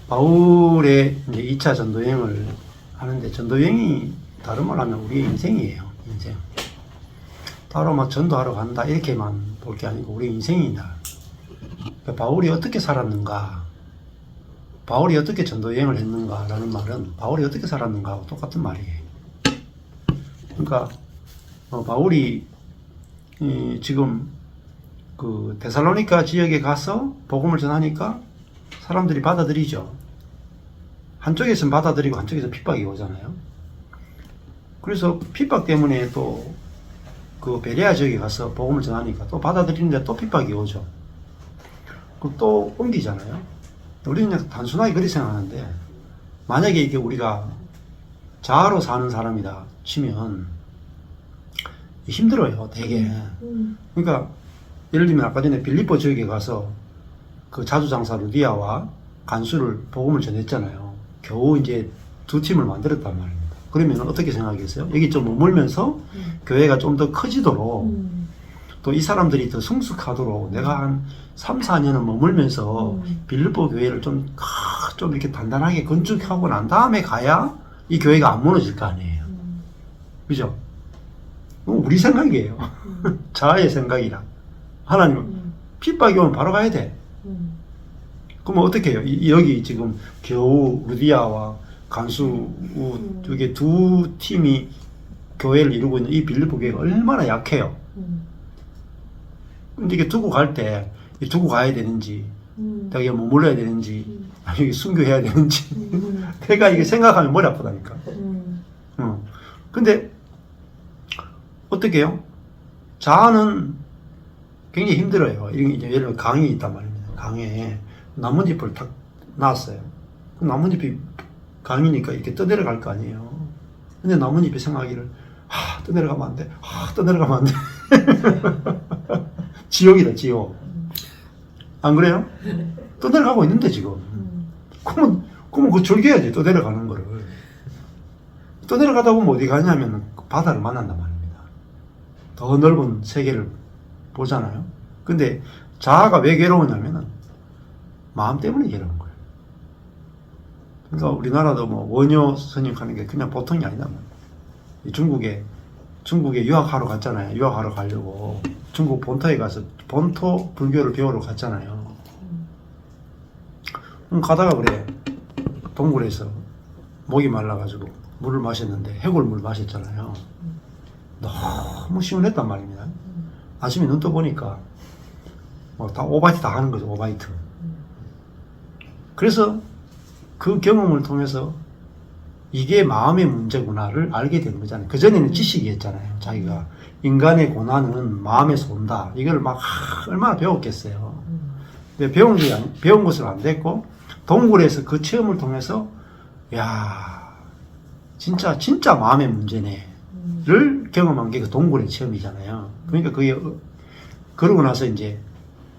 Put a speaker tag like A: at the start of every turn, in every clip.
A: 바울의 이제 2차 전도여행을 하는데, 전도여행이 다른 말 하면 우리의 인생이에요. 인생. 따로 막 전도하러 간다 이렇게만 볼 게 아니고 우리 인생이다. 그러니까 바울이 어떻게 살았는가, 바울이 어떻게 전도여행을 했는가 라는 말은 바울이 어떻게 살았는가 하고 똑같은 말이에요. 그러니까 바울이 지금 그 데살로니가 지역에 가서 복음을 전하니까 사람들이 받아들이죠. 한쪽에서는 받아들이고 한쪽에서 핍박이 오잖아요. 그래서 핍박 때문에 또 그 베레아 지역에 가서 복음을 전하니까 또 받아들이는데 또 핍박이 오죠. 그럼 또 옮기잖아요. 우리는 그냥 단순하게 그렇게 생각하는데, 만약에 이게 우리가 자아로 사는 사람이다 치면 힘들어요, 되게. 그러니까 예를 들면 아까 전에 빌립보 지역에 가서 그 자주장사 루디아와 간수를 복음을 전했잖아요. 겨우 이제 두 팀을 만들었단 말입니다. 그러면 어떻게 생각하겠어요? 여기 좀 머물면서 교회가 좀 더 커지도록, 또 이 사람들이 더 성숙하도록 내가 한 3, 4년은 머물면서 빌립보 교회를 좀 이렇게 단단하게 건축하고 난 다음에 가야 이 교회가 안 무너질 거 아니에요. 그죠? 우리 생각이에요. 자아의 생각이라. 하나님은 핍박이 오면 바로 가야 돼. 그럼 어떻게 해요? 여기 지금 겨우 루디아와 간수 이게 두 팀이 교회를 이루고 있는 이 빌립보 교회가 얼마나 약해요. 근데 이게 두고 갈 때 두고 가야 되는지, 내가 여기 머물러야 되는지, 아니 순교해야 되는지 내가 이게 생각하면 머리 아프다니까. 근데 어떻게 해요? 자아는 굉장히 힘들어요. 이제 예를 들어 강이 있단 말입니다. 강에 나뭇잎을 탁 놨어요. 그 나뭇잎이 강이니까 이렇게 떠내려갈 거 아니에요. 근데 나뭇잎이 생각하기를, 떠내려가면 안 돼. 떠내려가면 안 돼. 지옥이다, 지옥. 안 그래요? 떠내려가고 있는데, 지금. 그러면 그 즐겨야지, 떠내려가는 거를. 떠내려가다 보면 어디 가냐면 바다를 만난단 말입니다. 더 넓은 세계를 보잖아요. 근데 자아가 왜 괴로우냐면은 마음 때문에 괴로운 거예요. 그러니까 우리나라도 뭐 원효 스님 하는 게 그냥 보통이 아니다. 중국에 유학하러 갔잖아요. 유학하러 가려고 중국 본토에 가서 본토 불교를 배우러 갔잖아요. 가다가 그래, 동굴에서 목이 말라가지고 물을 마셨는데 해골물 마셨잖아요. 너무 시원했단 말입니다. 아침에 눈 떠보니까 뭐 다 오바이트 다 하는 거죠, 오바이트. 그래서 그 경험을 통해서 이게 마음의 문제구나를 알게 된 거잖아요. 그전에는 지식이었잖아요. 자기가 인간의 고난은 마음에서 온다, 이걸 막 얼마나 배웠겠어요. 근데 배운 것은 안 됐고, 동굴에서 그 체험을 통해서 야, 진짜 마음의 문제네를 경험한 게 그 동굴의 체험이잖아요. 그러니까 그게 그러고 나서 이제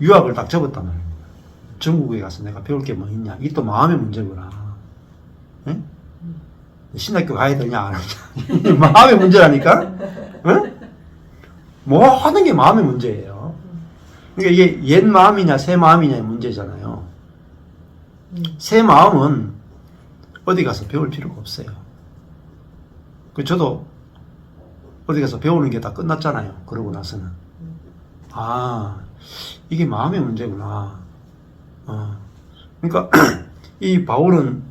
A: 유학을 딱 접었단 말이에요. 중국에 가서 내가 배울 게 뭐 있냐, 이게 또 마음의 문제구나. 응? 신학교 가야 되냐 안 하냐. 마음의 문제라니까. 응? 뭐 하는 게 마음의 문제예요. 그러니까 이게 옛 마음이냐 새 마음이냐의 문제잖아요. 새 마음은 어디 가서 배울 필요가 없어요. 저도 어디 가서 배우는 게 다 끝났잖아요. 그러고 나서는. 이게 마음의 문제구나. 그러니까 이 바울은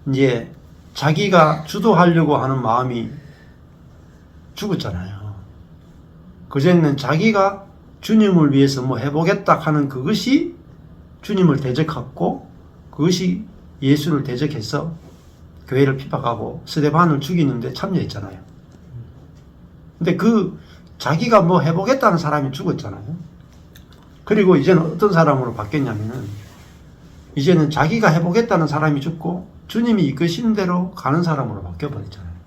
A: 이제 자기가 주도하려고 하는 마음이 죽었잖아요. 그전에는 자기가 주님을 위해서 뭐 해보겠다 하는 그것이 주님을 대적했고, 그것이 예수를 대적해서 교회를 핍박하고 스데반을 죽이는데 참여했잖아요. 근데 그 자기가 뭐 해보겠다는 사람이 죽었잖아요. 그리고 이제는 어떤 사람으로 바뀌었냐면은, 이제는 자기가 해보겠다는 사람이 죽고 주님이 이끄신 대로 가는 사람으로 바뀌어버렸잖아요.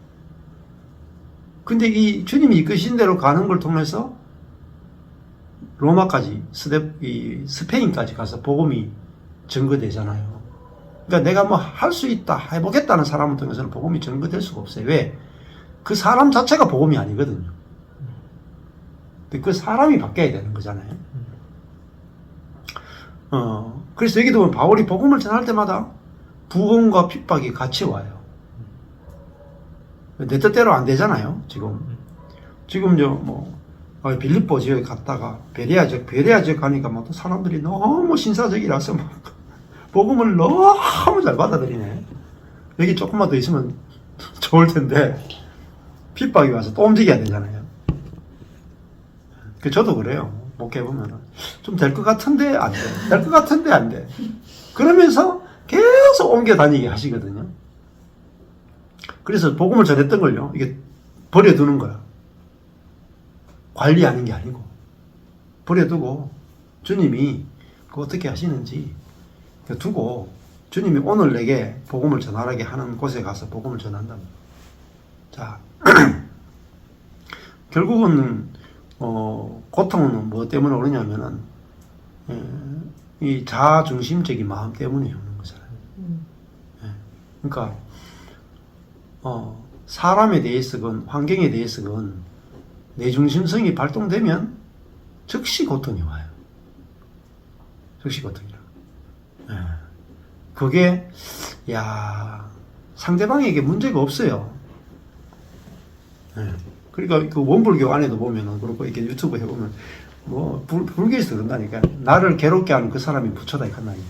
A: 근데 이 주님이 이끄신 대로 가는 걸 통해서 로마까지, 스페인까지 가서 복음이 증거되잖아요. 그러니까 내가 뭐 할 수 있다, 해보겠다는 사람을 통해서는 복음이 증거될 수가 없어요. 왜? 그 사람 자체가 복음이 아니거든요. 근데 그 사람이 바뀌어야 되는 거잖아요. 그래서 여기도 보면 바울이 복음을 전할 때마다 부흥과 핍박이 같이 와요. 내 뜻대로 안 되잖아요. 지금 빌립보 지역에 갔다가 베레아 지역 가니까 막 또 사람들이 너무 신사적이라서 막 복음을 너무 잘 받아들이네. 여기 조금만 더 있으면 좋을 텐데 핍박이 와서 또 움직여야 되잖아요. 저도 그래요. 목회해보면 좀 될 것 같은데 안 돼. 될 것 같은데 안 돼. 그러면서 계속 옮겨 다니게 하시거든요. 그래서 복음을 전했던 걸요, 이게 버려두는 거야. 관리하는 게 아니고 버려두고 주님이 그 어떻게 하시는지 두고 주님이 오늘 내게 복음을 전하게 하는 곳에 가서 복음을 전한다. 자, 결국은 고통은 뭐 때문에 오느냐면은 이 자아중심적인 마음 때문에 오는 거잖아요. 그러니까 사람에 대해서건 환경에 대해서건 내중심성이 발동되면 즉시 고통이 와요. 즉시 고통이라. 그게 상대방에게 문제가 없어요. 그러니까 그 원불교 안에도 보면은 그렇고 이렇게 유튜브 해보면 뭐 불교에서 그런다니까. 나를 괴롭게 하는 그 사람이 부처다 이 한다니까.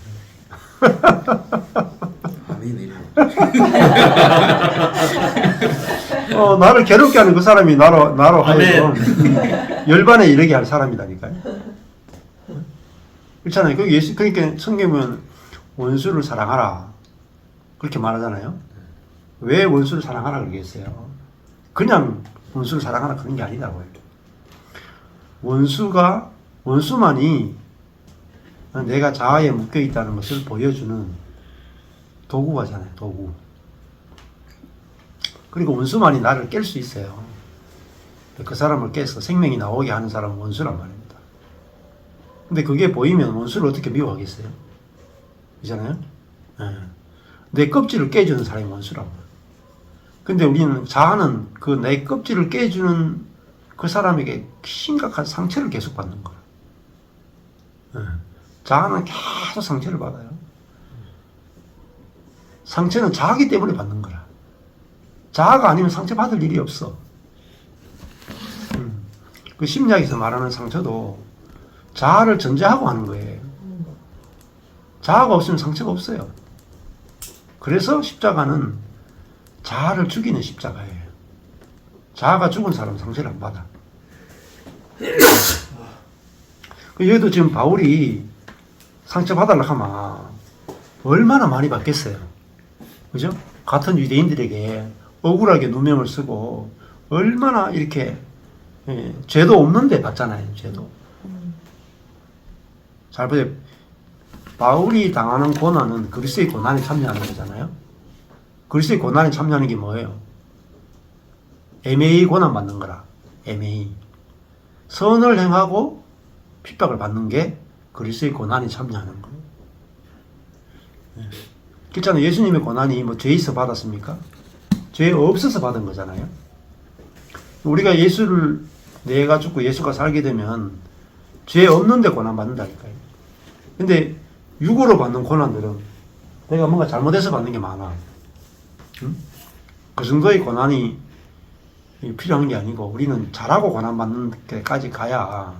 B: 아멘이네.
A: 나를 괴롭게 하는 그 사람이 나로 하여금 열반에 이르게 할 사람이다니까요. 그렇잖아요. 그러니까 성경에 보면 원수를 사랑하라 그렇게 말하잖아요. 왜 원수를 사랑하라 그러겠어요? 그냥 원수를 사랑하라 그런 게 아니라고요. 원수만이 내가 자아에 묶여 있다는 것을 보여주는 도구가잖아요. 도구. 그리고 원수만이 나를 깰 수 있어요. 그 사람을 깨서 생명이 나오게 하는 사람은 원수란 말입니다. 근데 그게 보이면 원수를 어떻게 미워하겠어요? 그렇잖아요? 내 껍질을 깨주는 사람이 원수라고. 근데 우리는 자아는 그 내 껍질을 깨주는 그 사람에게 심각한 상처를 계속 받는 거야. 자아는 계속 상처를 받아요. 상처는 자아기 때문에 받는 거라. 자아가 아니면 상처 받을 일이 없어. 그 심리학에서 말하는 상처도 자아를 전제하고 하는 거예요. 자아가 없으면 상처가 없어요. 그래서 십자가는 자아를 죽이는 십자가예요. 자아가 죽은 사람은 상처를 안 받아. 여기도 지금 바울이 상처 받으려고 하면 얼마나 많이 받겠어요. 그죠? 같은 유대인들에게 억울하게 누명을 쓰고 얼마나 이렇게 죄도 없는데 받잖아요. 죄도. 잘 보세요. 바울이 당하는 고난은 그리스도의 고난에 참여하는 거잖아요. 그리스도의 고난에 참여하는 게 뭐예요? 애매히 고난 받는 거라. 애매히. 선을 행하고 핍박을 받는 게 그리스도의 고난에 참여하는 거예요. 그렇잖아요. 예수님의 고난이 뭐 죄 있어 받았습니까? 죄 없어서 받은 거잖아요. 우리가 예수를 내가 죽고 예수가 살게 되면 죄 없는데 고난 받는다니까요. 근데 육으로 받는 고난들은 내가 뭔가 잘못해서 받는 게 많아. 그 정도의 고난이 필요한 게 아니고 우리는 잘하고 고난 받는 데까지 가야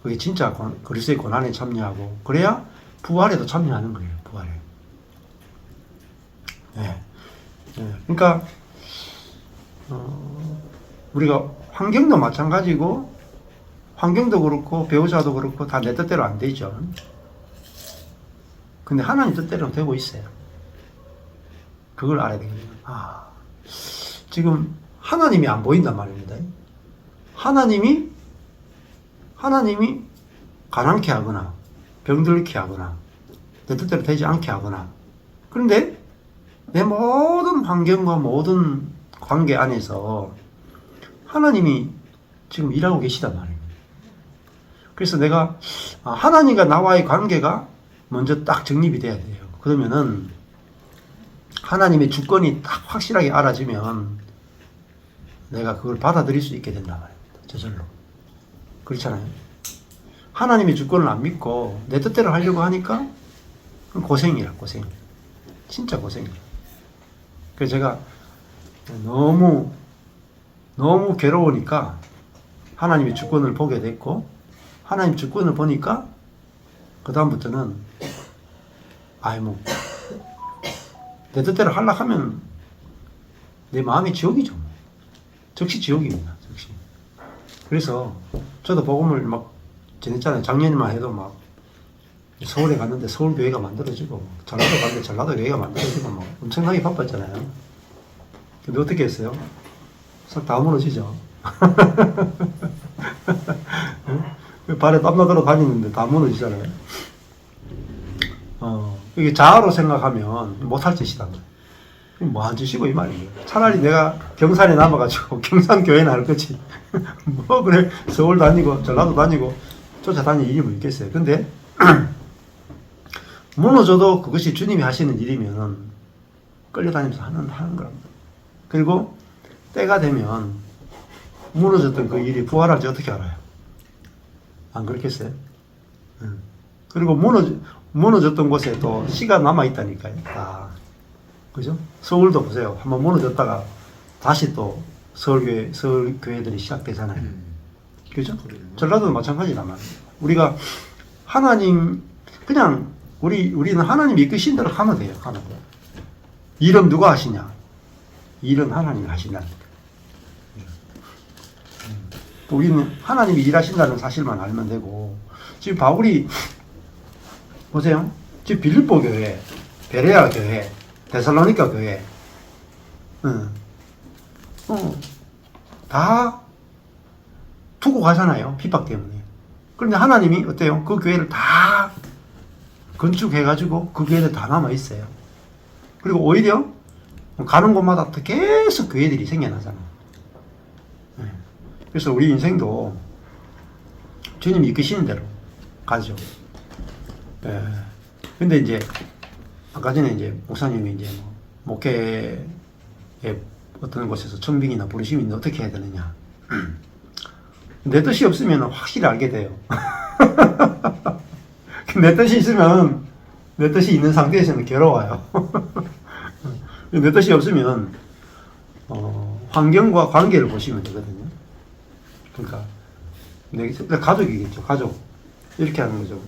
A: 그게 진짜 그리스도의 고난에 참여하고 그래야 부활에도 참여하는 거예요. 부활에. 그러니까 우리가 환경도 마찬가지고 환경도 그렇고 배우자도 그렇고 다 내 뜻대로 안 되죠. 근데 하나님 뜻대로 되고 있어요. 그걸 알아야 되거든요. 지금 하나님이 안 보인단 말입니다. 하나님이 가난케 하거나 병들게 하거나 내 뜻대로 되지 않게 하거나 그런데 내 모든 환경과 모든 관계 안에서 하나님이 지금 일하고 계시단 말입니다. 그래서 내가 하나님과 나와의 관계가 먼저 딱 정립이 돼야 돼요. 그러면은 하나님의 주권이 딱 확실하게 알아지면 내가 그걸 받아들일 수 있게 된단 말입니다. 저절로. 그렇잖아요. 하나님의 주권을 안 믿고 내 뜻대로 하려고 하니까 고생이라, 고생. 진짜 고생이라. 그래서 제가 너무 괴로우니까 하나님의 주권을 보게 됐고, 하나님 주권을 보니까 그다음부터는 내 뜻대로 하려고 하면 내 마음이 지옥이죠. 즉시 지옥입니다. 즉시. 그래서 저도 복음을 막 전했잖아요. 작년에만 해도 막 서울에 갔는데 서울 교회가 만들어지고, 전라도 갔는데 전라도 교회가 만들어지고 막 엄청나게 바빴잖아요. 근데 어떻게 했어요? 싹 다 무너지죠. 발에 땀나도록 다니는데 다 무너지잖아요. 이게 자아로 생각하면 못할 짓이다. 뭐한 짓이고 이 말이에요. 차라리 내가 경산에 남아가지고 경산교회나 할 거지. 뭐 그래 서울 다니고 전라도 다니고 쫓아다닐 일이 뭐 있겠어요. 근데 무너져도 그것이 주님이 하시는 일이면 끌려다니면서 하는 거랍니다. 그리고 때가 되면 무너졌던 그 일이 부활할지 어떻게 알아요? 안 그렇겠어요? 그리고 무너졌던 곳에 또 씨가 남아있다니까요. 그죠? 서울도 보세요. 한번 무너졌다가 다시 또 서울교회들이 시작되잖아요. 그죠? 전라도도 마찬가지란 말이에요. 우리가 우리는 하나님이 이끄신 대로 하면 돼요. 하면 돼요. 일은 누가 하시냐? 일은 하나님이 하신다니까. 우리는 하나님이 일하신다는 사실만 알면 되고, 지금 바울이 보세요. 지금 빌립보 교회, 베레아 교회, 데살로니가 교회, 다 두고 가잖아요. 핍박 때문에. 그런데 하나님이 어때요? 그 교회를 다 건축해가지고 그 교회들 다 남아있어요. 그리고 오히려 가는 곳마다 계속 교회들이 생겨나잖아요. 그래서 우리 인생도 주님이 이끄시는 대로 가죠. 근데 이제 아까 전에 이제 목사님이 이제 목회에 어떤 곳에서 청빙이나 부르심이 있는데 어떻게 해야 되느냐. 내 뜻이 없으면 확실히 알게 돼요. 내 뜻이 있으면, 내 뜻이 있는 상태에서는 괴로워요. 내 뜻이 없으면 환경과 관계를 보시면 되거든요. 그러니까 내 가족이겠죠. 가족 이렇게 하는 거죠.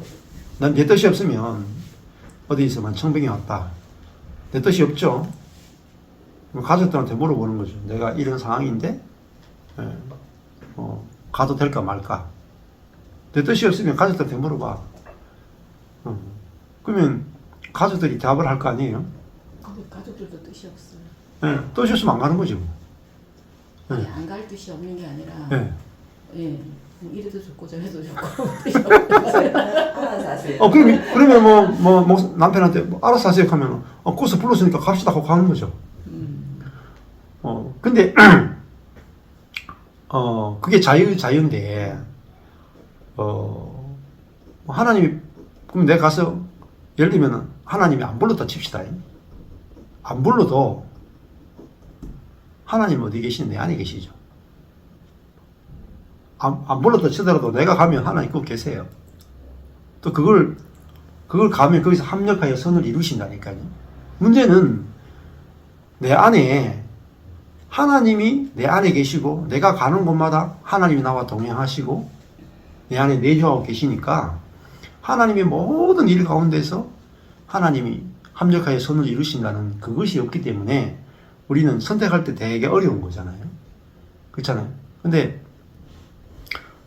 A: 난 내 뜻이 없으면 어디서만 청빙이 왔다. 내 뜻이 없죠. 가족들한테 물어보는 거죠. 내가 이런 상황인데 가도 될까 말까. 내 뜻이 없으면 가족들한테 물어봐. 그러면 가족들이 답을 할 거 아니에요?
B: 가족들도 뜻이 없어요.
A: 뜻이 없으면 안 가는 거죠.
B: 안 갈 뜻이 없는 게 아니라 이래도 좋고 저래도 좋고 뜻이
C: 알아서 하세요.
A: 그러면 남편한테 알아서 하세요 하면 코스 불렀으니까 갑시다 하고 가는 거죠. 근데 그게 자유인데 하나님이 그럼 내가 가서 예를 들면 하나님이 안 불렀다 칩시다. 안 불러도 하나님 어디 계시는 내 안에 계시죠. 안 불렀다 치더라도 내가 가면 하나님 꼭 계세요. 또 그걸 가면 거기서 합력하여 선을 이루신다니까요. 문제는 내 안에 하나님이 내 안에 계시고 내가 가는 곳마다 하나님이 나와 동행하시고 내 안에 내주하고 계시니까 하나님의 모든 일 가운데서 하나님이 합력하여 선을 이루신다는 그것이 없기 때문에 우리는 선택할 때 되게 어려운 거잖아요. 그렇잖아요. 근데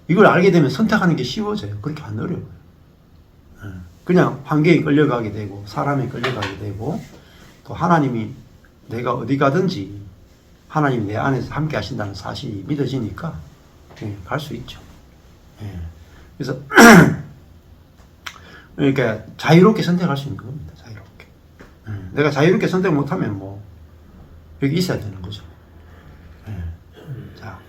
A: 이걸 알게 되면 선택하는 게 쉬워져요. 그렇게 안 어려워요. 그냥 환경에 끌려가게 되고 사람에 끌려가게 되고 또 하나님이 내가 어디 가든지 하나님이 내 안에서 함께 하신다는 사실이 믿어지니까 갈 수 있죠. 그래서 그러니까 자유롭게 선택할 수 있는 겁니다. 자유롭게. 내가 자유롭게 선택 못하면 여기 있어야 되는 거죠. 자,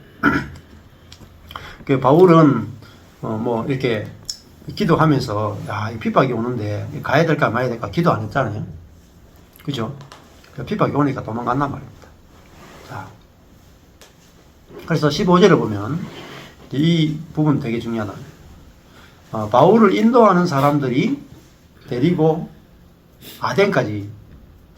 A: 그 바울은 이렇게 기도하면서 이 핍박이 오는데 가야 될까 마야 될까 기도 안 했잖아요. 그죠? 핍박이 오니까 도망간단 말입니다. 자, 그래서 15절을 보면 이 부분 되게 중요하다. 바울을 인도하는 사람들이 데리고 아덴까지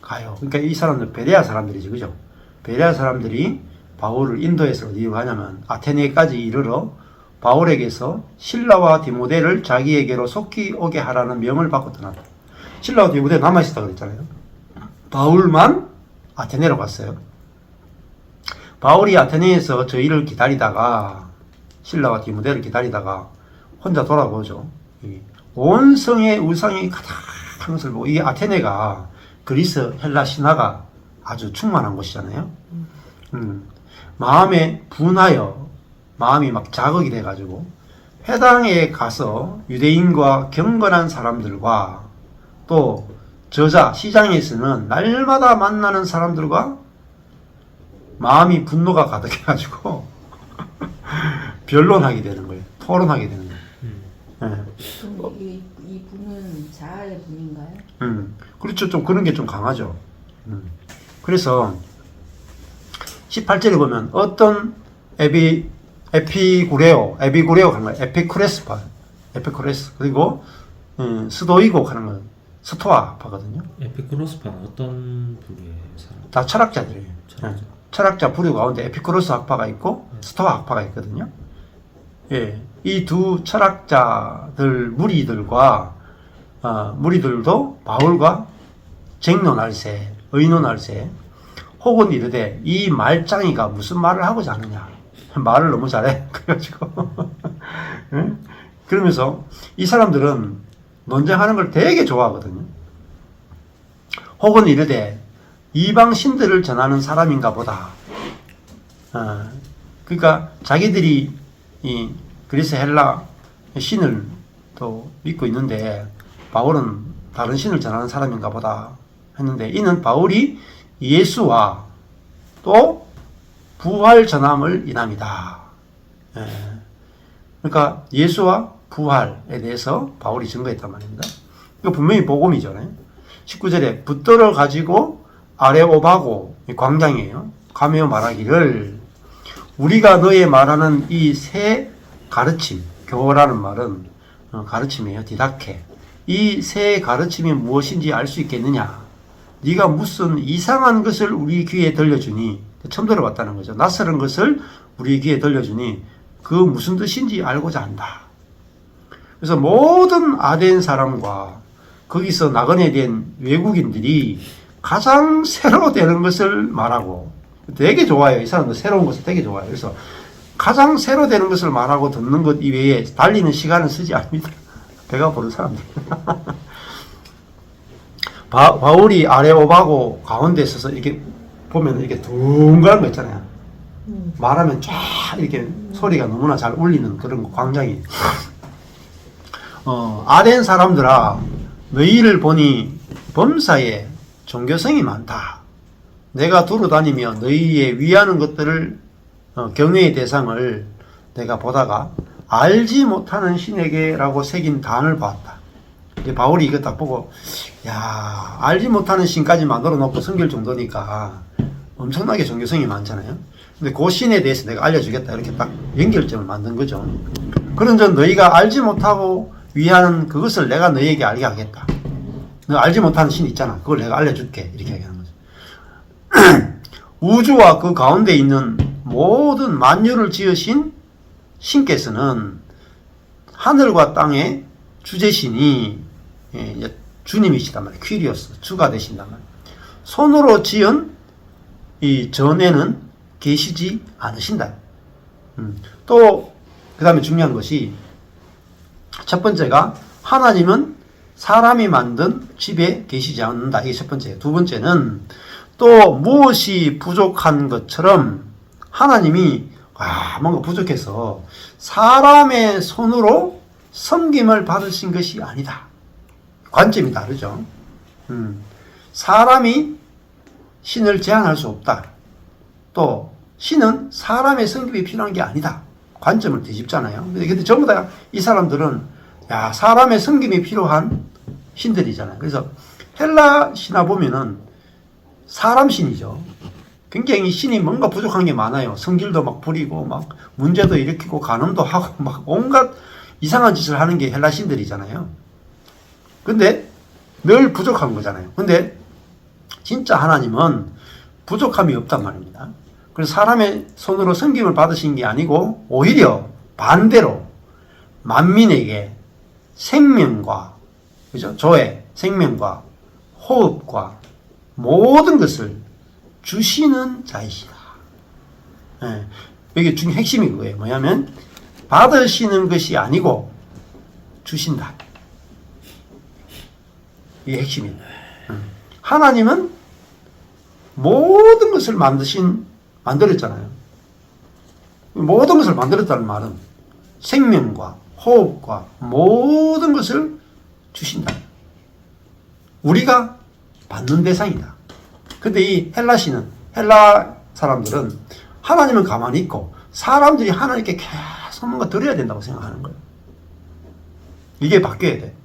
A: 가요. 그러니까 이 사람들 베레아 사람들이지, 그죠? 베레아 사람들이 바울을 인도에서 어디로 가냐면 아테네까지 이르러 바울에게서 실라와 디모데를 자기에게로 속히 오게 하라는 명을 받고 떠났다. 실라와 디모데 남아있었다 그랬잖아요. 바울만 아테네로 갔어요. 바울이 아테네에서 저희를 기다리다가 실라와 디모데를 기다리다가 혼자 돌아보죠. 온 성의 우상이 가득한 것을 보고, 이게 아테네가 그리스 헬라 신화가 아주 충만한 곳이잖아요. 마음에 분하여 마음이 막 자극이 돼가지고 회당에 가서 유대인과 경건한 사람들과 또 저자 시장에서는 날마다 만나는 사람들과 마음이 분노가 가득해가지고 변론하게 되는 거예요. 토론하게 되는 거예요.
B: 그럼 이 분은 자아의 분인가요?
A: 그렇죠. 좀 그런 게 좀 강하죠. 그래서 18절에 보면 어떤 에피구레오 하는 거예요. 에피쿠레스 그리고 스도이고 하는 건 스토아파거든요.
D: 에피쿠로스파는 어떤 부류의 사람?
A: 다 철학자들이에요.
D: 철학자.
A: 철학자 부류 가운데 에피쿠로스 학파가 있고 스토아 학파가 있거든요. 예, 이 두 철학자들 무리들도 바울과 쟁론할세, 의논할세, 혹은 이르되 이 말짱이가 무슨 말을 하고자 하느냐. 말을 너무 잘해. 그래가지고 응? 그러면서 이 사람들은 논쟁하는 걸 되게 좋아하거든요. 혹은 이르되 이방 신들을 전하는 사람인가 보다. 그러니까 자기들이 이 그리스 헬라 신을 또 믿고 있는데 바울은 다른 신을 전하는 사람인가 보다 했는데, 이는 바울이 예수와 또 부활 전함을 인함이다. 그러니까 예수와 부활에 대해서 바울이 증거했단 말입니다. 이거 분명히 복음이죠. 19절에 붙들어 가지고 아레오바고 광장이에요. 가며 말하기를 우리가 너의 말하는 이 새 가르침, 교라는 말은 가르침이에요. 디다케. 이 새 가르침이 무엇인지 알 수 있겠느냐? 네가 무슨 이상한 것을 우리 귀에 들려주니, 처음 들어봤다는 거죠. 낯설은 것을 우리 귀에 들려주니 그 무슨 뜻인지 알고자 한다. 그래서 모든 아덴 사람과 거기서 나그네 된 외국인들이 가장 새로 되는 것을 말하고, 되게 좋아해요. 이 사람들 새로운 것을 되게 좋아해요. 그래서 가장 새로 되는 것을 말하고 듣는 것 이외에 달리는 시간을 쓰지 않습니다. 배가 부른 사람들. 바울이 아레오바고 가운데 있어서 이렇게 보면 이렇게 둥그런 거 있잖아요. 말하면 쫙 이렇게 소리가 너무나 잘 울리는 그런 광장이. 아덴 사람들아, 너희를 보니 범사에 종교성이 많다. 내가 두루 다니며 너희의 위하는 것들을 경외의 대상을 내가 보다가 알지 못하는 신에게라고 새긴 단을 보았다. 이제 바울이 이거 딱 보고, 야, 알지 못하는 신까지 만들어 놓고 섬길 정도니까 엄청나게 종교성이 많잖아요. 근데 그 신에 대해서 내가 알려주겠다. 이렇게 딱 연결점을 만든 거죠. 그런 전 너희가 알지 못하고 위하는 그것을 내가 너희에게 알게 하겠다. 너 알지 못하는 신 있잖아. 그걸 내가 알려줄게. 이렇게 얘기하는 거죠. 우주와 그 가운데 있는 모든 만유를 지으신 신께서는 하늘과 땅의 주제신이 주님이시단 말이에요. 퀴리오스, 주가 되신단 말이에요. 손으로 지은 이 전에는 계시지 않으신다. 또 그 다음에 중요한 것이, 첫 번째가 하나님은 사람이 만든 집에 계시지 않는다. 이게 첫 번째예요. 두 번째는 또 무엇이 부족한 것처럼 하나님이 뭔가 부족해서 사람의 손으로 섬김을 받으신 것이 아니다. 관점이 다르죠. 사람이 신을 제한할 수 없다. 또 신은 사람의 섬김이 필요한 게 아니다. 관점을 뒤집잖아요. 근데 전부 다 이 사람들은 사람의 섬김이 필요한 신들이잖아요. 그래서 헬라 신화 보면은 사람 신이죠. 굉장히 신이 뭔가 부족한 게 많아요. 성질도 막 부리고 막 문제도 일으키고 간음도 하고 막 온갖 이상한 짓을 하는 게 헬라 신들이잖아요. 근데 늘 부족한 거잖아요. 근데 진짜 하나님은 부족함이 없단 말입니다. 그래서 사람의 손으로 섬김을 받으신 게 아니고 오히려 반대로 만민에게 생명과, 그죠? 조회, 생명과 호흡과 모든 것을 주시는 자이시다. 예, 여기 중에 핵심이 그거예요. 뭐냐면 받으시는 것이 아니고 주신다. 이게 핵심이에요. 하나님은 모든 것을 만들었잖아요. 모든 것을 만들었다는 말은 생명과 호흡과 모든 것을 주신다. 우리가 받는 대상이다. 근데 이 헬라 사람들은 하나님은 가만히 있고 사람들이 하나님께 계속 뭔가 드려야 된다고 생각하는 거예요. 이게 바뀌어야 돼.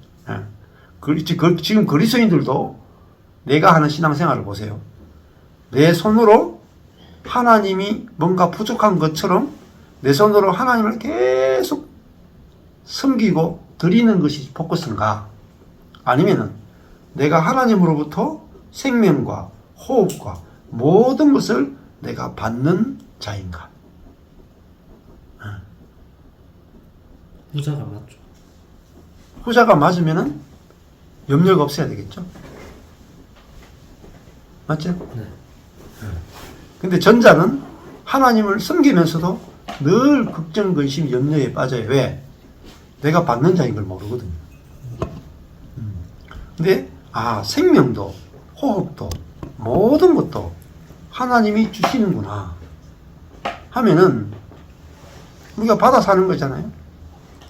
A: 지금 그리스도인들도 내가 하는 신앙생활을 보세요. 내 손으로 하나님이 뭔가 부족한 것처럼 내 손으로 하나님을 계속 섬기고 드리는 것이 포커스인가? 아니면은 내가 하나님으로부터 생명과 호흡과 모든 것을 내가 받는 자인가?
D: 후자가 맞죠.
A: 후자가 맞으면은 염려가 없어야 되겠죠? 맞죠?
D: 네.
A: 근데 전자는 하나님을 섬기면서도 늘 걱정, 근심, 염려에 빠져요. 왜? 내가 받는 자인 걸 모르거든요. 근데 생명도 호흡도 모든 것도 하나님이 주시는구나 하면은 우리가 받아 사는 거잖아요.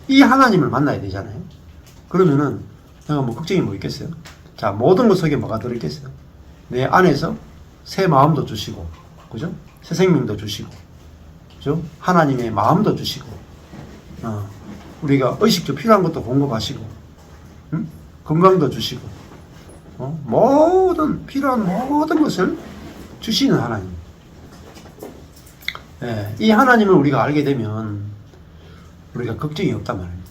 A: 이 하나님을 만나야 되잖아요. 그러면은 내가 뭐 걱정이 뭐 있겠어요? 자, 모든 것 속에 뭐가 들어있겠어요? 내 안에서 새 마음도 주시고, 그죠? 새 생명도 주시고, 그죠? 하나님의 마음도 주시고, 우리가 의식주 필요한 것도 공급하시고, 건강도 주시고, 필요한 모든 것을 주시는 하나님. 예, 이 하나님을 우리가 알게 되면 우리가 걱정이 없단 말입니다.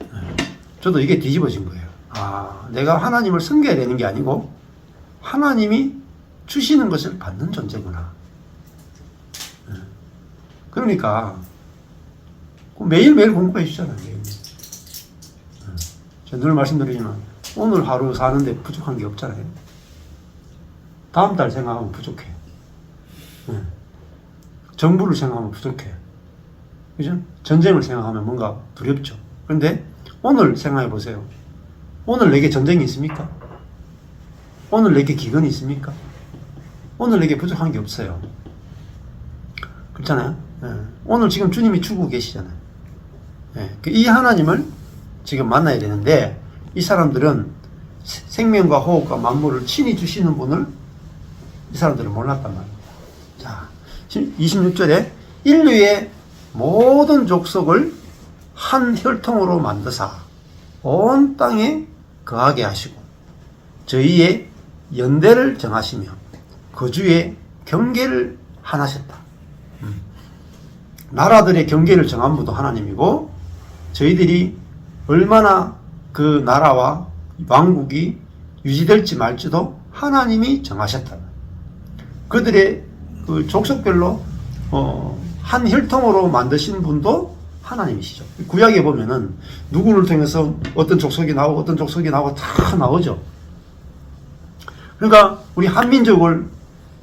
A: 예, 저도 이게 뒤집어진 거예요. 내가 하나님을 섬겨야 되는 게 아니고 하나님이 주시는 것을 받는 존재구나. 예, 그러니까 매일매일 공부해 주잖아요. 매일. 제가 늘 말씀드리지만 오늘 하루 사는데 부족한 게 없잖아요. 다음 달 생각하면 부족해. 정부를 생각하면 부족해. 그죠? 전쟁을 생각하면 뭔가 두렵죠. 그런데 오늘 생각해 보세요. 오늘 내게 전쟁이 있습니까? 오늘 내게 기근이 있습니까? 오늘 내게 부족한 게 없어요. 그렇잖아요. 오늘 지금 주님이 주고 계시잖아요. 이 하나님을 지금 만나야 되는데 이 사람들은 생명과 호흡과 만물을 친히 주시는 분을 이 사람들은 몰랐단 말이에요. 자, 26절에 인류의 모든 족속을 한 혈통으로 만드사 온 땅에 거하게 하시고 저희의 연대를 정하시며 거주의 경계를 하나셨다. 나라들의 경계를 정한 분도 하나님이고 저희들이 얼마나 그 나라와 왕국이 유지될지 말지도 하나님이 정하셨다. 그들의 그 족속별로 한 혈통으로 만드신 분도 하나님이시죠. 구약에 보면은 누구를 통해서 어떤 족속이 나오고 어떤 족속이 나오고 다 나오죠. 그러니까 우리 한민족을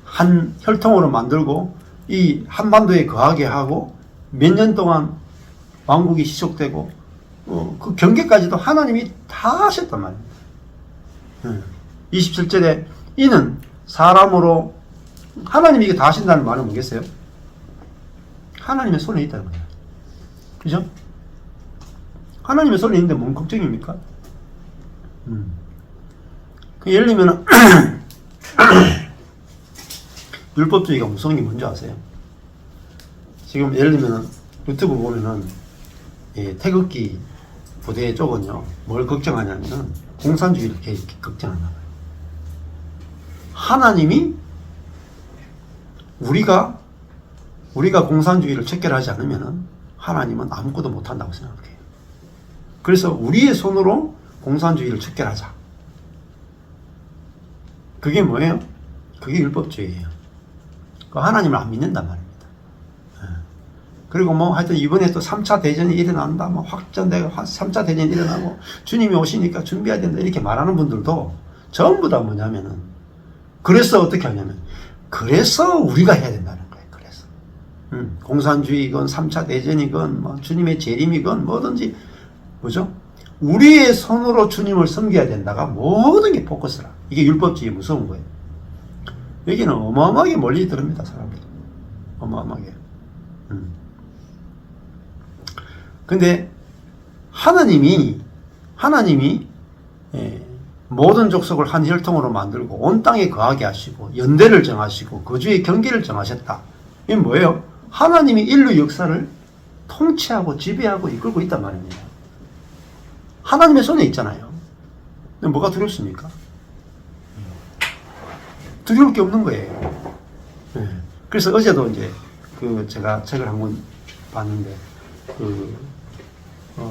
A: 한 혈통으로 만들고 이 한반도에 거하게 하고 몇 년 동안 왕국이 시속되고 그 경계까지도 하나님이 다 하셨단 말이에요. 27절에 이는 사람으로 하나님이 이게 다 하신다는 말은 뭐겠어요? 하나님의 손에 있다는 거예요. 그죠? 하나님의 손에 있는데 뭔 걱정입니까? 예를 들면 율법주의가 무서운 게 뭔지 아세요? 지금 예를 들면 유튜브 보면은 태극기 부대 쪽은요 뭘 걱정하냐면은 공산주의를 걱정하나 봐요. 하나님이 우리가 공산주의를 척결하지 않으면은 하나님은 아무것도 못한다고 생각해요. 그래서 우리의 손으로 공산주의를 척결하자. 그게 뭐예요? 그게 율법주의예요. 그 하나님을 안 믿는단 말입니다. 예. 그리고 뭐 하여튼 이번에 또 3차 대전이 일어난다, 뭐 확전되고 3차 대전이 일어나고 주님이 오시니까 준비해야 된다 이렇게 말하는 분들도 전부 다 뭐냐면은 그래서 어떻게 하냐면 그래서 우리가 해야 된다는 거예요. 그래서 공산주의건 3차 대전이건 뭐 주님의 재림이건 뭐든지 뭐죠? 우리의 손으로 주님을 섬겨야 된다가 모든 게 포커스라. 이게 율법주의 무서운 거예요. 여기는 어마어마하게 멀리 들읍니다, 사람들. 어마어마하게. 근데 하나님이 모든 족속을 한 혈통으로 만들고 온 땅에 거하게 하시고 연대를 정하시고 거주의 경계를 정하셨다. 이게 뭐예요? 하나님이 인류 역사를 통치하고 지배하고 이끌고 있단 말입니다. 하나님의 손에 있잖아요. 근데 뭐가 두렵습니까? 두려울 게 없는 거예요. 네. 그래서 어제도 이제 제가 책을 한권 봤는데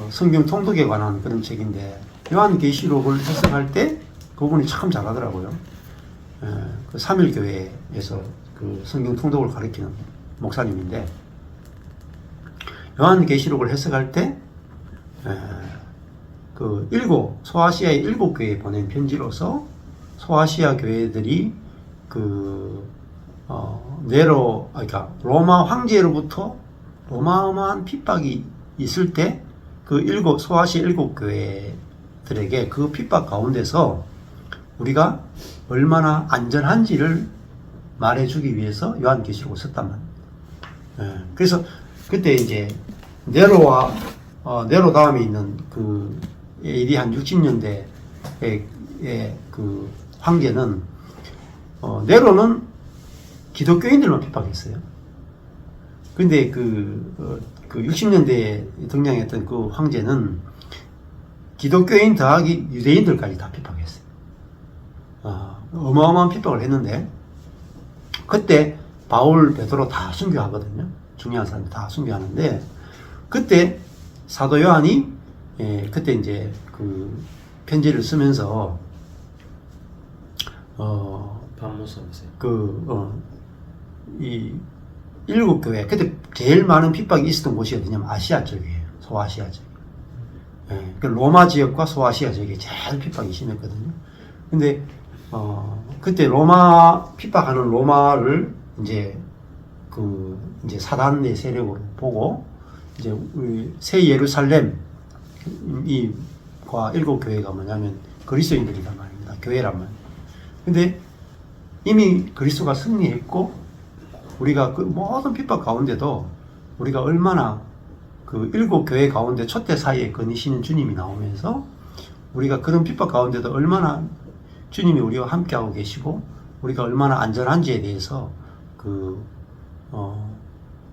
A: 성경 통독에 관한 그런 책인데 요한계시록을 해석할 때 그분이 참 잘하더라고요. 그 삼일교회에서 그 성경 통독을 가르치는 목사님인데 요한계시록을 해석할 때 그 소아시아의 7교회에 보낸 편지로서 소아시아 교회들이 그러니까 로마 황제로부터 어마어마한 핍박이 있을 때 소아시아 7교회들에게 그 핍박 가운데서 우리가 얼마나 안전한지를 말해주기 위해서 요한계시록을 썼단 말이에요. 그래서 그때 이제 네로 다음에 있는 AD 한 60년대의 그 황제는 네로는 기독교인들만 핍박했어요. 근데 60년대에 등장했던 그 황제는 기독교인 더하기 유대인들까지 다 핍박했어요. 어마어마한 핍박을 했는데 그때 바울, 베드로 다 순교하거든요. 중요한 사람들 다 순교하는데 그때 사도 요한이 그때 이제 그 편지를 쓰면서
D: 반모섬이세요.
A: 이 7교회 그때 제일 많은 핍박이 있었던 곳이 어디냐면 아시아 쪽이에요. 소아시아 쪽. 그 로마 지역과 소아시아 지역이 제일 핍박이 심했거든요. 근데 그때 핍박하는 로마를 이제 사단의 세력으로 보고 이제 우리 새 예루살렘 과 7교회가 뭐냐면 그리스도인들이란 말입니다. 교회란 말. 근데 이미 그리스도가 승리했고 우리가 그 모든 핍박 가운데도 우리가 얼마나 그 7교회 가운데 촛대 사이에 거니시는 주님이 나오면서 우리가 그런 핍박 가운데도 얼마나 주님이 우리와 함께하고 계시고 우리가 얼마나 안전한지에 대해서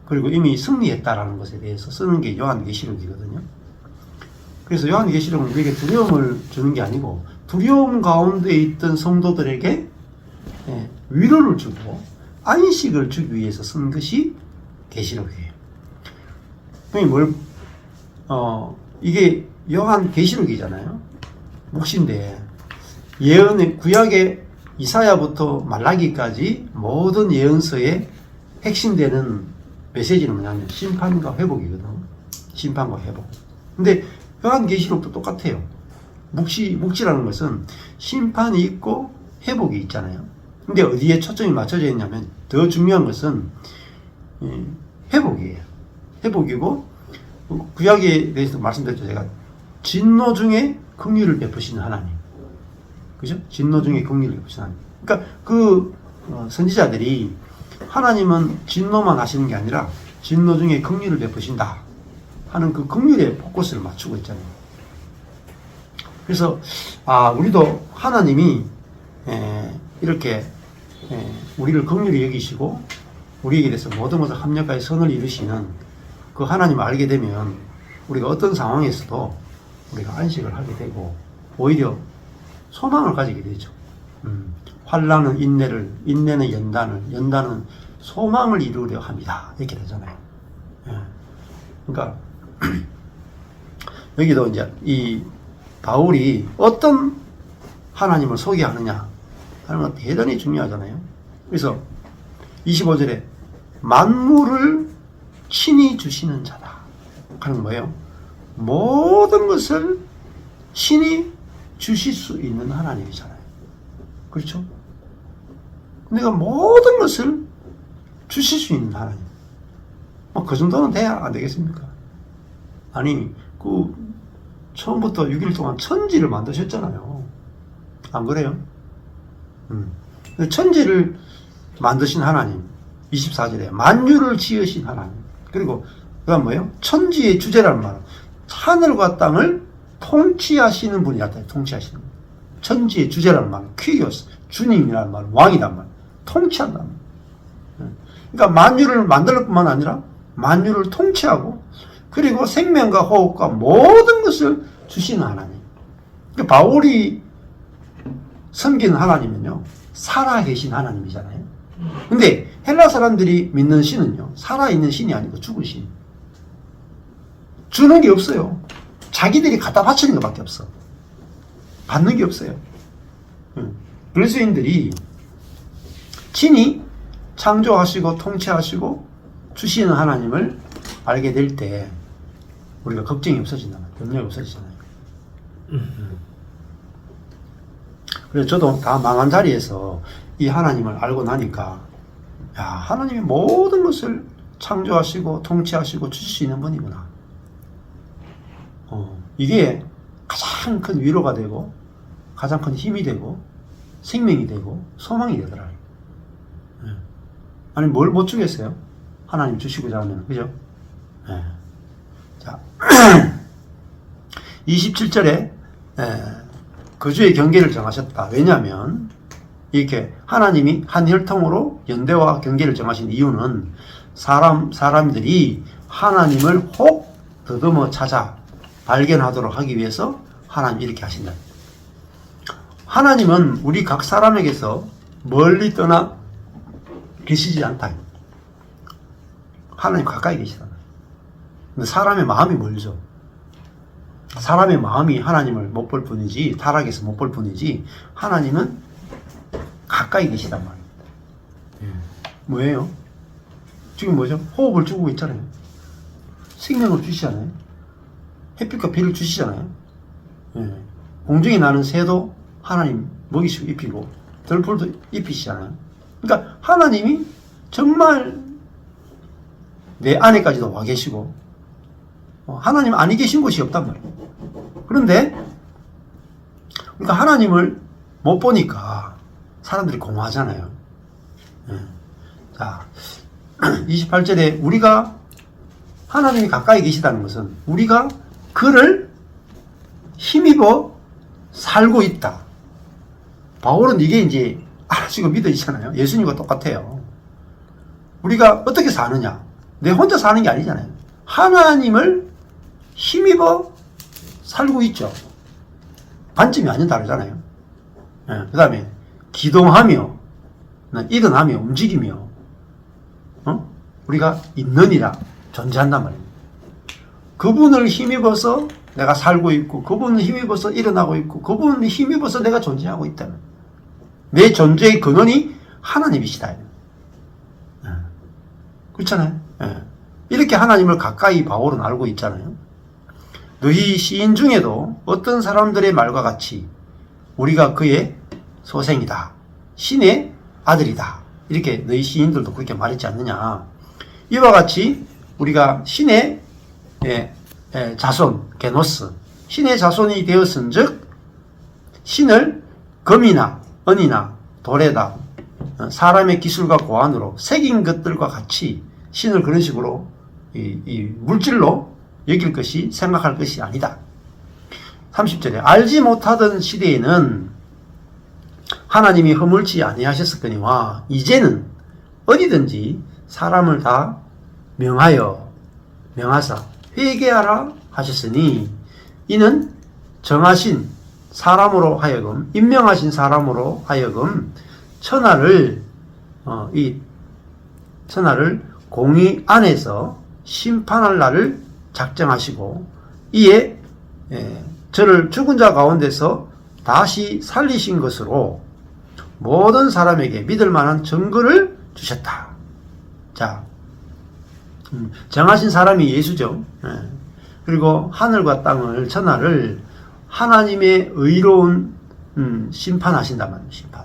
A: 그리고 이미 승리했다라는 것에 대해서 쓰는 게 요한계시록이거든요. 그래서 요한계시록은 우리에게 두려움을 주는 게 아니고 두려움 가운데 있던 성도들에게 위로를 주고 안식을 주기 위해서 쓴 것이 계시록이에요. 이게 요한계시록이잖아요. 묵시인데 예언의 구약의 이사야부터 말라기까지 모든 예언서의 핵심되는 메시지는 뭐냐면 심판과 회복이거든. 심판과 회복. 근데 요한계시록도 똑같아요. 묵시라는 것은 심판이 있고 회복이 있잖아요. 근데 어디에 초점이 맞춰져 있냐면 더 중요한 것은 회복이에요. 회복이고 구약에 대해서 말씀드렸죠. 제가 진노 중에 긍휼을 베푸시는 하나님. 그죠? 진노 중에 긍휼을 베푸시는 하나님. 그러니까 선지자들이 하나님은 진노만 하시는 게 아니라 진노 중에 긍휼을 베푸신다 하는 그 긍휼에 포커스를 맞추고 있잖아요. 그래서 우리도 하나님이 이렇게 우리를 긍휼히 여기시고 우리에게 대해서 모든 것을 합력하여 선을 이루시는 그 하나님을 알게 되면 우리가 어떤 상황에서도 우리가 안식을 하게 되고 오히려 소망을 가지게 되죠. 환난은 인내를, 인내는 연단을, 연단은 소망을 이루려 합니다. 이렇게 되잖아요. 그러니까 여기도 이제 이 바울이 어떤 하나님을 소개하느냐 하는 건 대단히 중요하잖아요. 그래서 25절에 만물을 친히 주시는 자다 하는 건 뭐예요? 모든 것을 친히 주실 수 있는 하나님이잖아요. 그렇죠? 내가 모든 것을 주실 수 있는 하나님. 그 정도는 돼야 안 되겠습니까? 아니, 처음부터 6일 동안 천지를 만드셨잖아요. 안 그래요? 천지를 만드신 하나님. 24절에 만유를 지으신 하나님. 그리고 그 다음 뭐예요? 천지의 주제라는 말은 하늘과 땅을 통치하시는 분이었다. 통치하시는 분. 천지의 주제라는 말은 퀴리오스, 주님이라는 말은 왕이란 말. 통치한다는 말. 그러니까 만유를 만들 뿐만 아니라 만유를 통치하고 그리고 생명과 호흡과 모든 것을 주시는 하나님. 그러니까 바울이 섬기는 하나님은요, 살아계신 하나님이잖아요. 근데 헬라 사람들이 믿는 신은요, 살아있는 신이 아니고 죽은 신. 주는 게 없어요. 자기들이 갖다 바치는 것밖에 없어. 받는 게 없어요. 그리스도인들이 친히 창조하시고 통치하시고 주시는 하나님을 알게 될 때 우리가 걱정이 없어진다. 염려가 없어지잖아요. 그래서 저도 다 망한 자리에서 이 하나님을 알고 나니까 야, 하나님이 모든 것을 창조하시고 통치하시고 주실 수 있는 분이구나. 이게 가장 큰 위로가 되고 가장 큰 힘이 되고 생명이 되고 소망이 되더라고요. 아니 뭘 못 주겠어요? 하나님 주시고자 하면, 그죠? 자, 27절에 거주의 경계를 정하셨다. 왜냐하면 이렇게 하나님이 한 혈통으로 연대와 경계를 정하신 이유는 사람들이 하나님을 혹 더듬어 찾아 발견하도록 하기 위해서 하나님이 이렇게 하신다. 하나님은 우리 각 사람에게서 멀리 떠나 계시지 않다. 하나님 가까이 계시다. 근데 사람의 마음이 멀죠. 사람의 마음이 하나님을 못 볼 뿐이지, 타락해서 못 볼 뿐이지, 하나님은 가까이 계시단 말이에요. 뭐예요? 지금 뭐죠? 호흡을 주고 있잖아요. 생명을 주시잖아요. 햇빛과 비를 주시잖아요. 공중에 나는 새도 하나님 먹이시고 입히고, 들풀도 입히시잖아요. 그러니까 하나님이 정말 내 안에까지도 와 계시고, 하나님 아니 계신 곳이 없단 말이에요. 그런데 그러니까 하나님을 못 보니까 사람들이 공허하잖아요. 자, 28절에 우리가 하나님이 가까이 계시다는 것은 우리가 그를 힘입어 살고 있다. 바울은 이게 이제 알아지고 믿어지잖아요. 예수님과 똑같아요. 우리가 어떻게 사느냐? 내 혼자 사는 게 아니잖아요. 하나님을 힘입어 살고 있죠. 관점이 완전 다르잖아요. 그 다음에 기동하며 일어나며 움직이며 우리가 있느니라 존재한단 말이에요. 그분을 힘입어서 내가 살고 있고, 그분을 힘입어서 일어나고 있고, 그분을 힘입어서 내가 존재하고 있다는, 내 존재의 근원이 하나님이시다. 그렇잖아요. 이렇게 하나님을 가까이 바울은 알고 있잖아요. 너희 시인 중에도 어떤 사람들의 말과 같이 우리가 그의 소생이다, 신의 아들이다, 이렇게 너희 시인들도 그렇게 말했지 않느냐. 이와 같이 우리가 신의 자손, 게노스, 신의 자손이 되었은 즉 신을 금이나 은이나 돌에다 사람의 기술과 고안으로 새긴 것들과 같이 신을 그런 식으로 이 물질로 여길 것이, 생각할 것이 아니다. 30절에 알지 못하던 시대에는 하나님이 허물지 아니하셨거니와 이제는 어디든지 사람을 다 명하사 회개하라 하셨으니 이는 정하신 사람으로 하여금, 임명하신 사람으로 하여금 천하를 공의 안에서 심판할 날을 작정하시고 이에 저를 죽은 자 가운데서 다시 살리신 것으로 모든 사람에게 믿을 만한 증거를 주셨다. 자, 정하신 사람이 예수죠. 그리고 하늘과 땅을 천하를 하나님의 의로운 심판하신단 말이에요. 심판.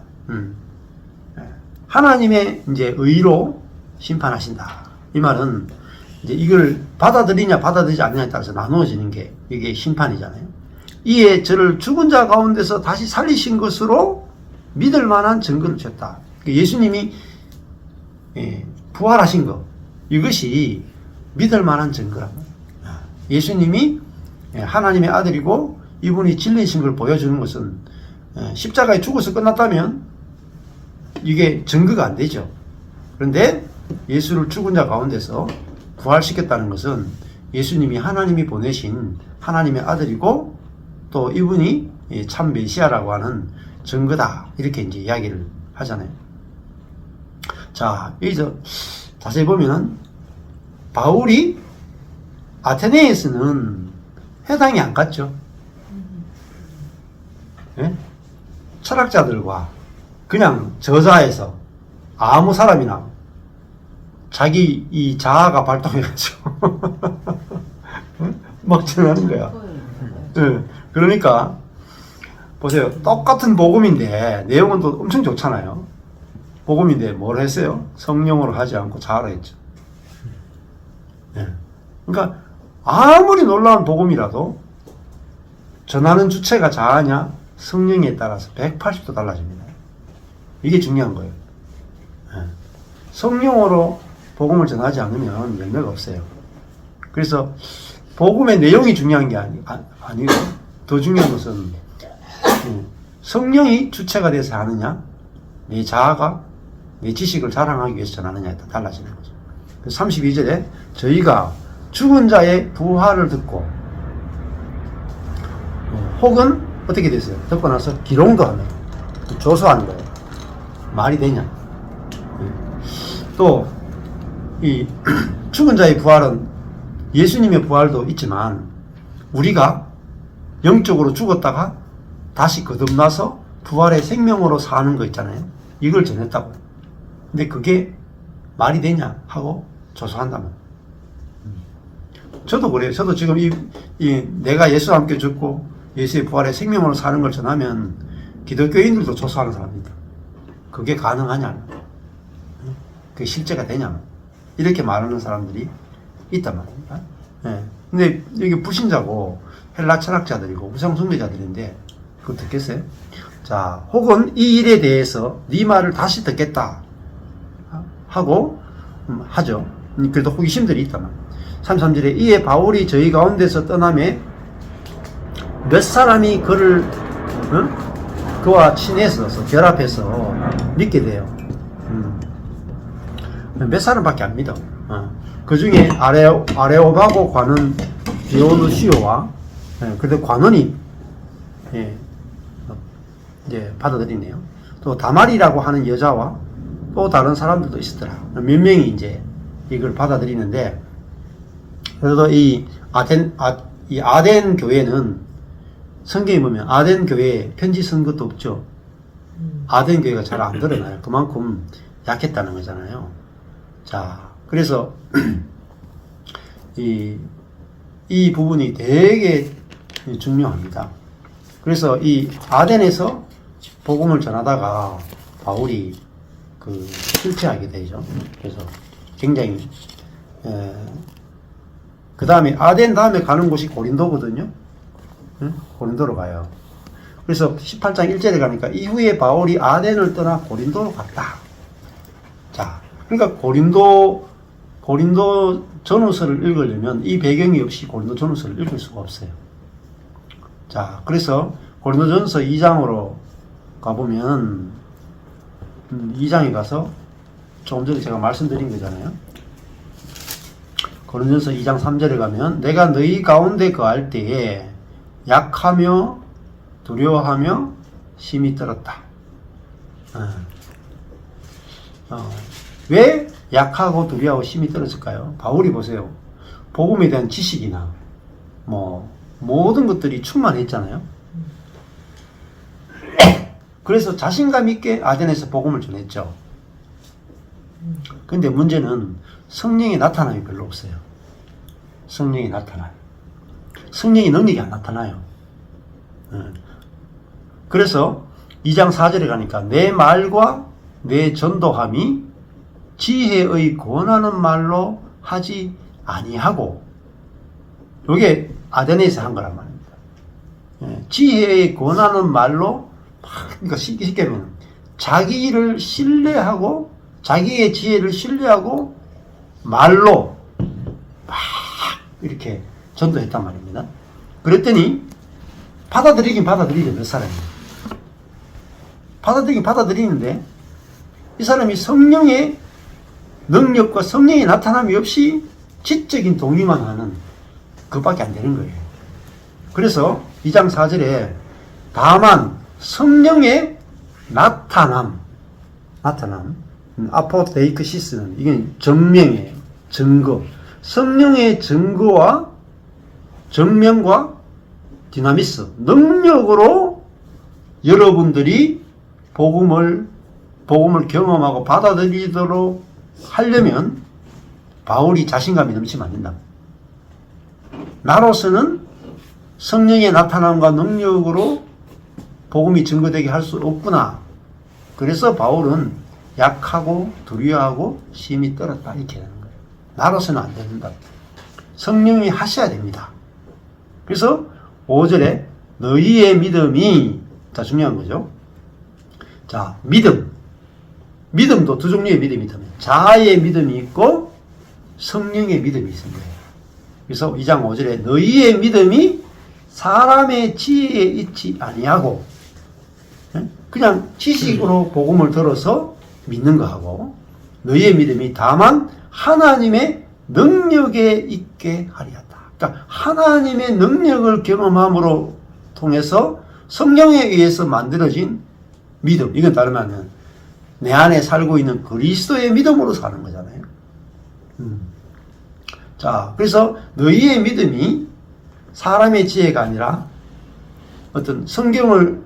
A: 하나님의 이제 의로 심판하신다. 이 말은 이제 이걸 받아들이냐 받아들이지 않느냐에 따라서 나누어지는 게 이게 심판이잖아요. 이에 저를 죽은 자 가운데서 다시 살리신 것으로 믿을 만한 증거를 줬다. 예수님이 부활하신 것, 이것이 믿을 만한 증거란 말이에요. 예수님이 하나님의 아들이고 이분이 진리이신 걸 보여주는 것은 십자가에 죽어서 끝났다면 이게 증거가 안 되죠. 그런데 예수를 죽은 자 가운데서 부활시켰다는 것은 예수님이 하나님이 보내신 하나님의 아들이고 또 이분이 참 메시아라고 하는 증거다. 이렇게 이제 이야기를 하잖아요. 자, 여기서 자세히 보면은 바울이 아테네에서는 해당이 안 갔죠. 예? 철학자들과 그냥 저자에서 아무 사람이나 자기 이 자아가 발동해가지고 막 전하는 거야. 예. 그러니까 보세요. 똑같은 복음인데 내용은 또 엄청 좋잖아요. 복음인데 뭘 했어요? 성령으로 하지 않고 자아로 했죠. 예. 그러니까 아무리 놀라운 복음이라도 전하는 주체가 자아냐 성령에 따라서 180도 달라집니다. 이게 중요한 거예요. 예. 성령으로 복음을 전하지 않으면 열매가 없어요. 그래서 복음의 내용이 중요한 게 아니고 더 중요한 것은 성령이 주체가 돼서 하느냐 내 자아가 내 지식을 자랑하기 위해서 전하느냐에 따라 달라지는 거죠. 32절에 저희가 죽은 자의 부활을 듣고 혹은 어떻게 됐어요? 듣고 나서 기록도 하면 조소하는 거예요. 말이 되냐? 또 이 죽은 자의 부활은 예수님의 부활도 있지만 우리가 영적으로 죽었다가 다시 거듭나서 부활의 생명으로 사는 거 있잖아요. 이걸 전했다고요. 근데 그게 말이 되냐 하고 조소한다면 저도 그래요. 저도 지금 내가 예수와 함께 죽고 예수의 부활의 생명으로 사는 걸 전하면 기독교인들도 조소하는 사람입니다. 그게 가능하냐? 그게 실제가 되냐? 이렇게 말하는 사람들이 있단 말입니다. 예. 근데 여기 불신자고 헬라 철학자들이고 우상숭배자들인데 그거 듣겠어요? 자, 혹은 이 일에 대해서 네 말을 다시 듣겠다 하고 하죠. 그래도 호기심들이 있단 말이에요. 33절에 이에 바울이 저희 가운데서 떠남에 몇 사람이 그와 친해서 결합해서 믿게 돼요. 몇 사람밖에 안 믿어. 그 중에 아레오바고 관은 디오누시오와 그래도 관원이 이제 받아들이네요. 또 다말이라고 하는 여자와 또 다른 사람들도 있었더라. 몇 명이 이제 이걸 받아들이는데 그래도 이 아덴 교회는 성경에 보면 아덴 교회에 편지 쓴 것도 없죠. 아덴 교회가 잘 안 드러나요. 그만큼 약했다는 거잖아요. 자, 그래서 이 부분이 되게 중요합니다. 그래서 이 아덴에서 복음을 전하다가 바울이 실패하게 되죠. 그래서 굉장히 그 다음에 아덴 다음에 가는 곳이 고린도거든요. 고린도로 가요. 그래서 18장 1절에 가니까 이후에 바울이 아덴을 떠나 고린도로 갔다. 자, 그러니까 고린도 전후서를 읽으려면 이 배경이 없이 고린도 전후서를 읽을 수가 없어요. 자, 그래서 고린도전서 2장으로 가보면 2장에 가서 조금 전에 제가 말씀드린 거잖아요. 고린도전서 2장 3절에 가면 내가 너희 가운데 거할 때에 약하며 두려워하며 심히 떨었다. 왜 약하고 두려워하고 심히 떨어질까요? 바울이 보세요. 복음에 대한 지식이나 모든 것들이 충만했잖아요. 그래서 자신감 있게 아덴에서 복음을 전했죠. 근데 문제는 성령의 나타남이 별로 없어요. 성령이 나타나요. 성령의 능력이 안 나타나요. 그래서 2장 4절에 가니까 내 말과 내 전도함이 지혜의 권하는 말로 하지 아니하고, 이게 아데네에서 한 거란 말입니다. 지혜의 권하는 말로, 그러니까 쉽게 하면 자기를 신뢰하고 자기의 지혜를 신뢰하고 말로 막 이렇게 전도했단 말입니다. 그랬더니 받아들이긴 받아들이죠. 몇 사람이 받아들이긴 받아들이는데 이 사람이 성령의 능력과 성령의 나타남이 없이 지적인 동의만 하는 그것밖에 안 되는 거예요. 그래서 2장 4절에 다만 성령의 나타남, 아포데이크시스는 이게 정명이에요. 증거. 성령의 증거와 정명과 디나미스, 능력으로 여러분들이 복음을 경험하고 받아들이도록 하려면 바울이 자신감이 넘치면 안 된다. 나로서는 성령의 나타남과 능력으로 복음이 증거되게 할 수 없구나. 그래서 바울은 약하고 두려워하고 심히 떨었다 이렇게 되는 거예요. 나로서는 안 된다. 성령이 하셔야 됩니다. 그래서 5절에 너희의 믿음이, 자, 중요한 거죠. 자, 믿음도 두 종류의 믿음이 있다면 자아의 믿음이 있고 성령의 믿음이 있습니다. 그래서 2장 5절에 너희의 믿음이 사람의 지혜에 있지 아니하고, 그냥 지식으로 복음을 들어서 믿는 거하고, 너희의 믿음이 다만 하나님의 능력에 있게 하리하다. 그러니까 하나님의 능력을 경험함으로 통해서 성령에 의해서 만들어진 믿음, 이건 다르면 내 안에 살고 있는 그리스도의 믿음으로 사는 거잖아요. 자, 그래서 너희의 믿음이 사람의 지혜가 아니라 어떤 성경을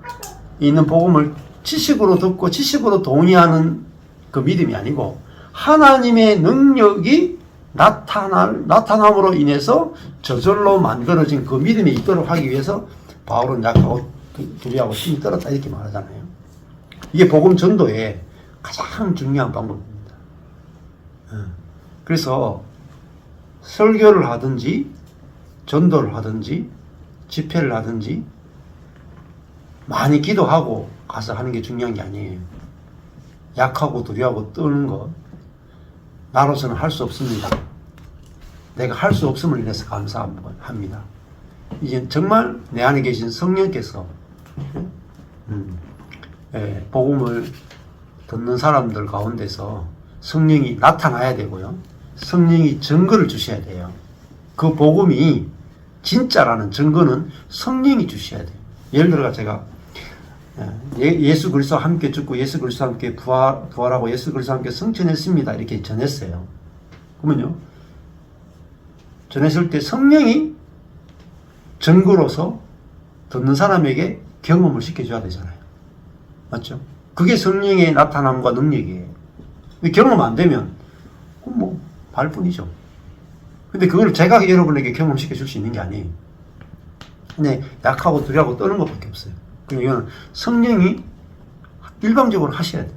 A: 있는 복음을 지식으로 듣고 지식으로 동의하는 그 믿음이 아니고 하나님의 능력이 나타남으로 인해서 저절로 만들어진 그 믿음이 있도록 하기 위해서 바울은 약하고 두려워하고 힘이 떨었다 이렇게 말하잖아요. 이게 복음 전도의 가장 중요한 방법입니다. 그래서 설교를 하든지 전도를 하든지 집회를 하든지 많이 기도하고 가서 하는 게 중요한 게 아니에요. 약하고 두려워하고 떠는 것 나로서는 할 수 없습니다. 내가 할 수 없음을 인해서 감사합니다. 이제 정말 내 안에 계신 성령께서 복음을 듣는 사람들 가운데서 성령이 나타나야 되고요. 성령이 증거를 주셔야 돼요. 그 복음이 진짜라는 증거는 성령이 주셔야 돼요. 예를 들어 제가 예수 그리스도와 함께 죽고 예수 그리스도와 함께 부활하고 예수 그리스도와 함께 승천했습니다. 이렇게 전했어요. 그러면요, 전했을 때 성령이 증거로서 듣는 사람에게 경험을 시켜줘야 되잖아요. 맞죠? 그게 성령의 나타남과 능력이에요. 경험 안 되면 뭐 발뿐이죠. 근데 그걸 제가 여러분에게 경험시켜 줄 수 있는 게 아니에요. 근데 약하고 두려워하고 떠는 것밖에 없어요. 그러니까 이거는 성령이 일방적으로 하셔야 돼요.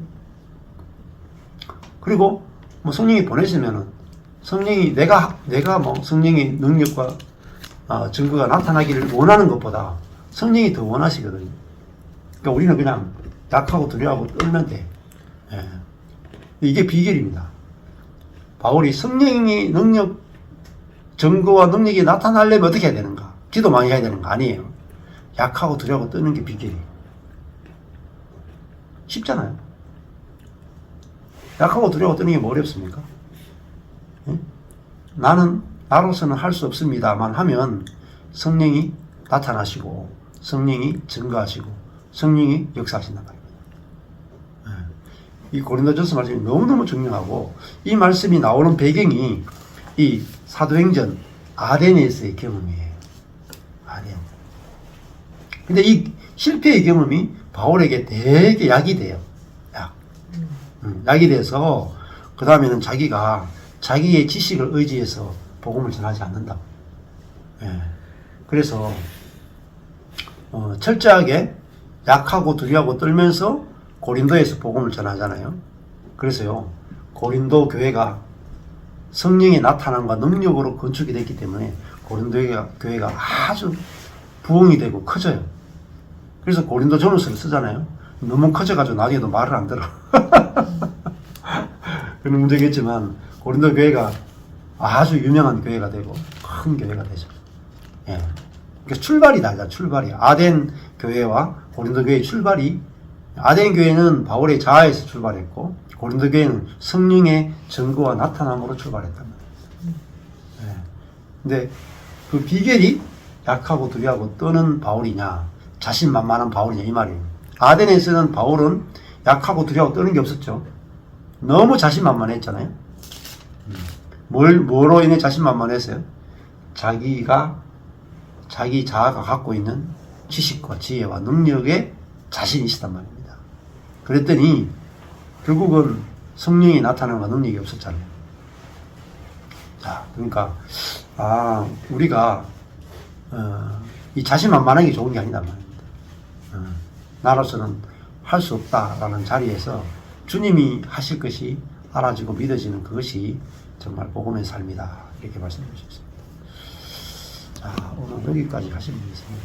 A: 그리고 뭐 성령이 보내시면은 성령이 내가 뭐 성령의 능력과 증거가 나타나기를 원하는 것보다 성령이 더 원하시거든요. 그러니까 우리는 그냥 약하고 두려워하고 떨면 돼. 이게 비결입니다. 바울이 성령의 능력, 증거와 능력이 나타나려면 어떻게 해야 되는가? 기도 많이 해야 되는 거 아니에요. 약하고 두려워하고 떠는 게 비결이에요. 쉽잖아요. 약하고 두려워하고 떠는 게 뭐 어렵습니까? 나로서는 할 수 없습니다만 하면 성령이 나타나시고 성령이 증거하시고 성령이 역사하신단 말입니다. 이 고린도전서 말씀이 너무너무 중요하고 이 말씀이 나오는 배경이 이 사도행전 아덴에서의 경험이에요. 아덴. 근데 이 실패의 경험이 바울에게 되게 약이 돼요. 약. 약이 돼서 그 다음에는 자기가 자기의 지식을 의지해서 복음을 전하지 않는다. 예. 그래서 철저하게 약하고 두려워하고 떨면서 고린도에서 복음을 전하잖아요. 그래서요, 고린도 교회가 성령의 나타남과 능력으로 건축이 됐기 때문에 고린도 교회가 아주 부흥이 되고 커져요. 그래서 고린도 전후서를 쓰잖아요. 너무 커져가지고 나중에도 말을 안 들어. 그런 문제가 있지만 고린도 교회가 아주 유명한 교회가 되고 큰 교회가 되죠. 예. 그러니까 출발이 달라. 출발이. 아덴 교회와 고린도 교회의 출발이, 아덴 교회는 바울의 자아에서 출발했고 고린도 교회는 성령의 증거와 나타남으로 출발했단 말이에요. 예. 근데 그 비결이 약하고 두려워하고 떠는 바울이냐, 자신만만한 바울이냐, 이 말이에요. 아덴에서는 바울은 약하고 두려워하고 떠는 게 없었죠. 너무 자신만만했잖아요. 뭐로 인해 자신만만했어요? 자기 자아가 갖고 있는 지식과 지혜와 능력에 자신이 있었단 말입니다. 그랬더니 결국은 성령이 나타나는 능력이 없었잖아요. 자, 그러니까 우리가 이 자신만만한 게 좋은 게 아니다 말입니다. 나로서는 할 수 없다라는 자리에서 주님이 하실 것이 알아지고 믿어지는 그것이 정말 복음의 삶이다, 이렇게 말씀해 주셨습니다. 자, 오늘 여기까지 하시면 되겠습니다.